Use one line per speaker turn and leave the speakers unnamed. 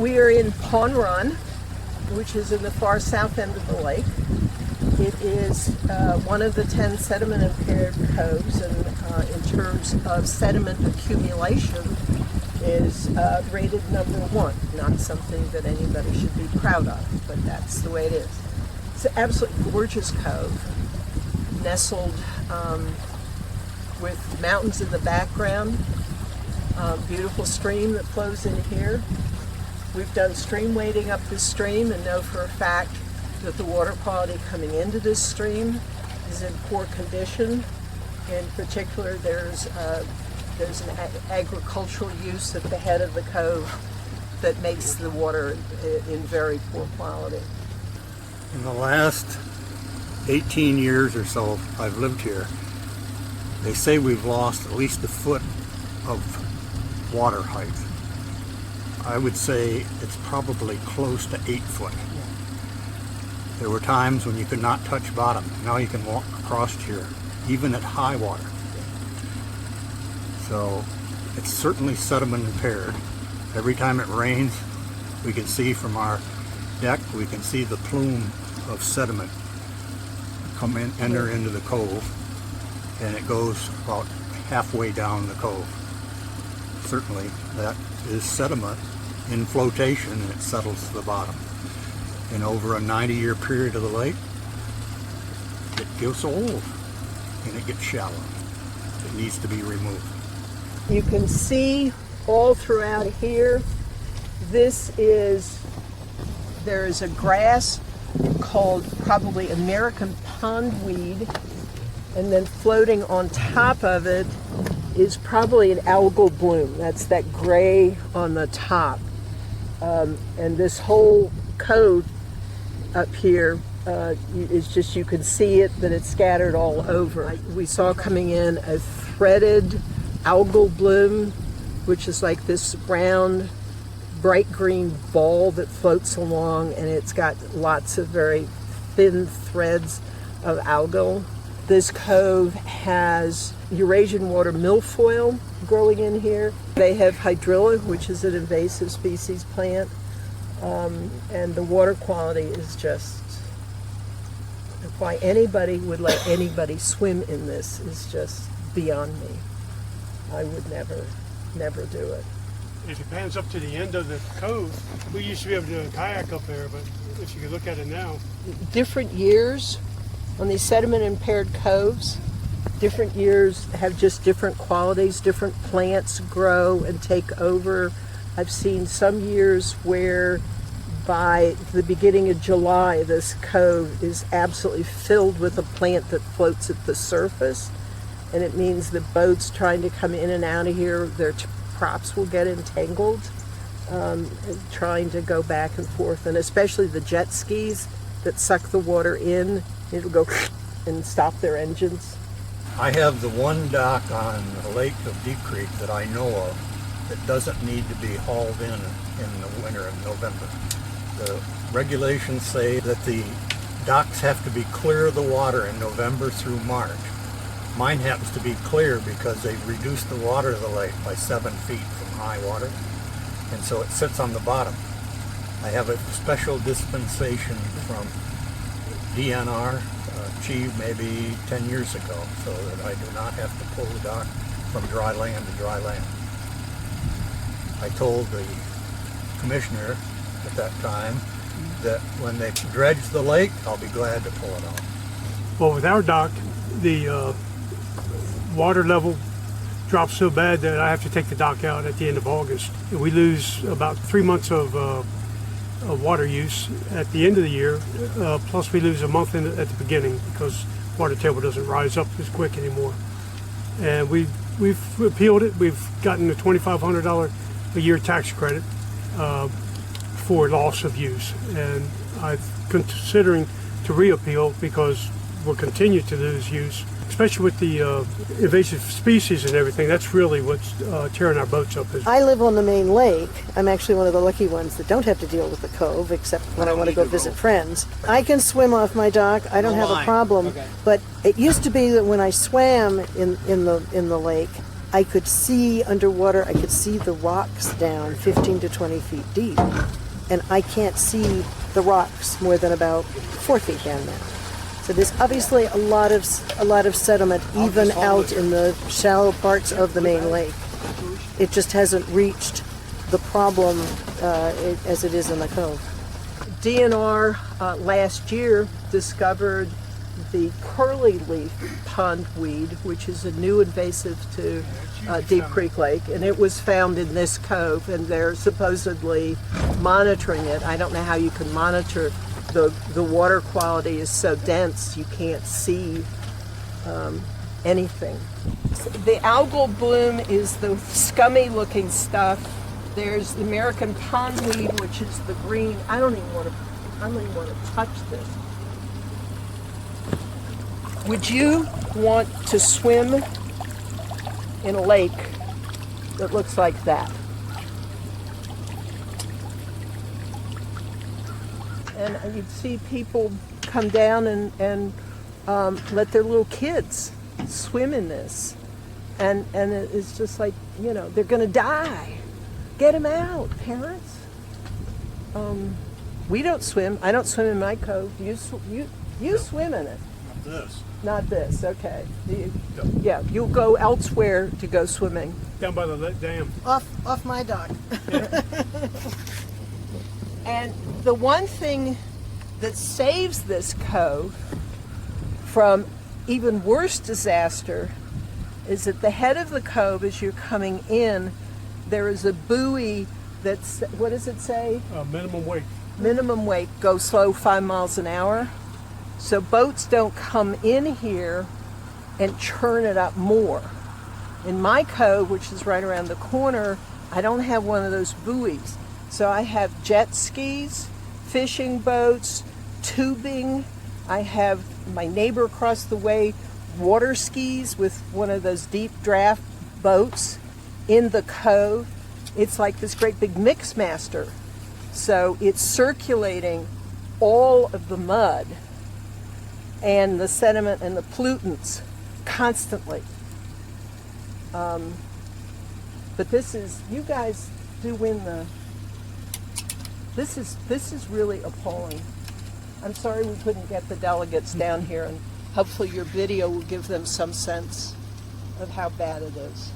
We are in Pawn Run, which is in the far south end of the lake. It is one of the 10 sediment impaired coves, and in terms of sediment accumulation is rated number 1. Not something that anybody should be proud of, but that's the way it is. It's an absolutely gorgeous cove, nestled with mountains in the background, beautiful stream that flows in here. We've done stream wading up this stream and know for a fact that the water quality coming into this stream is in poor condition. In particular, there's an agricultural use at the head of the cove that makes the water in very poor quality.
In the last 18 years or so I've lived here, they say we've lost at least a foot of water height. I would say it's probably close to 8 foot. There were times when you could not touch bottom. Now you can walk across here, even at high water. So it's certainly sediment impaired. Every time it rains, we can see from our deck, we can see the plume of sediment enter into the cove, and it goes about halfway down the cove. Certainly that is sediment in flotation, and it settles to the bottom. And over a 90-year period of the lake, it gets old and it gets shallow. It needs to be removed.
You can see all throughout here, there is a grass called probably American pondweed, and then floating on top of it is probably an algal bloom. That's that gray on the top. And this whole cove up here is just, you can see it, that it's scattered all over. We saw coming in a threaded algal bloom, which is like this round, bright green ball that floats along, and it's got lots of very thin threads of algal. This cove has Eurasian water milfoil growing in here. They have hydrilla, which is an invasive species plant, and the water quality is just, why anybody would let anybody swim in this is just beyond me. I would never do it.
If it pans up to the end of the cove, we used to be able to do a kayak up there, but if you could look at it now. Different
years on these sediment impaired coves, different years have just different qualities. Different plants grow and take over. I've seen some years where by the beginning of July, this cove is absolutely filled with a plant that floats at the surface. And it means the boats trying to come in and out of here, their props will get entangled, trying to go back and forth. And especially the jet skis that suck the water in, it'll go and stop their engines.
I have the one dock on the lake of Deep Creek that I know of that doesn't need to be hauled in the winter of November. The regulations say that the docks have to be clear of the water in November through March. Mine happens to be clear because they've reduced the water of the lake by 7 feet from high water, and so it sits on the bottom. I have a special dispensation from DNR, achieved maybe 10 years ago, so that I do not have to pull the dock from dry land to dry land. I told the commissioner at that time that when they dredge the lake, I'll be glad to pull it off.
Well, with our dock, the water level drops so bad that I have to take the dock out at the end of August. And we lose about 3 months of water use at the end of the year, plus we lose a month at the beginning because water table doesn't rise up as quick anymore. And we've appealed it. We've gotten a $2,500 a year tax credit for loss of use, and I'm considering to reappeal because we'll continue to lose use, especially with the invasive species and everything. That's really what's tearing our boats up.
I live on the main lake. I'm actually one of the lucky ones that don't have to deal with the cove, except when I want to go visit friends. I can swim off my dock. I don't have a problem. Okay. But it used to be that when I swam in the lake, I could see underwater, I could see the rocks down 15 to 20 feet deep. And I can't see the rocks more than about 4 feet down there. So there's obviously a lot of sediment even out in the shallow parts of the main lake. It just hasn't reached the problem as it is in the cove.
DNR last year discovered the curly leaf pondweed, which is a new invasive to Deep Creek Lake, and it was found in this cove, and they're supposedly monitoring it. I don't know how you can monitor. The water quality is so dense you can't see anything. The algal bloom is the scummy looking stuff. There's the American pondweed, which is the green. I don't even want to touch this. Would you want to swim in a lake that looks like that? And you'd see people come down and let their little kids swim in this. And it's just like, you know, they're going to die. Get them out, parents. We don't swim. I don't swim in my cove. You swim in it.
Not this.
Not this, okay. Yeah, you'll go elsewhere to go swimming.
Down by the dam.
Off my dock.
And the one thing that saves this cove from even worse disaster is at the head of the cove, as you're coming in, there is a buoy that's, what does it say?
Minimum weight.
Minimum weight, go slow 5 miles an hour. So boats don't come in here and churn it up more. In my cove, which is right around the corner, I don't have one of those buoys. So I have jet skis, fishing boats, tubing. I have my neighbor across the way, water skis with one of those deep draft boats in the cove. It's like this great big mix master. So it's circulating all of the mud and the sediment and the pollutants constantly. But this is, you guys do win the, this is really appalling. I'm sorry we couldn't get the delegates down here, and hopefully your video will give them some sense of how bad it is.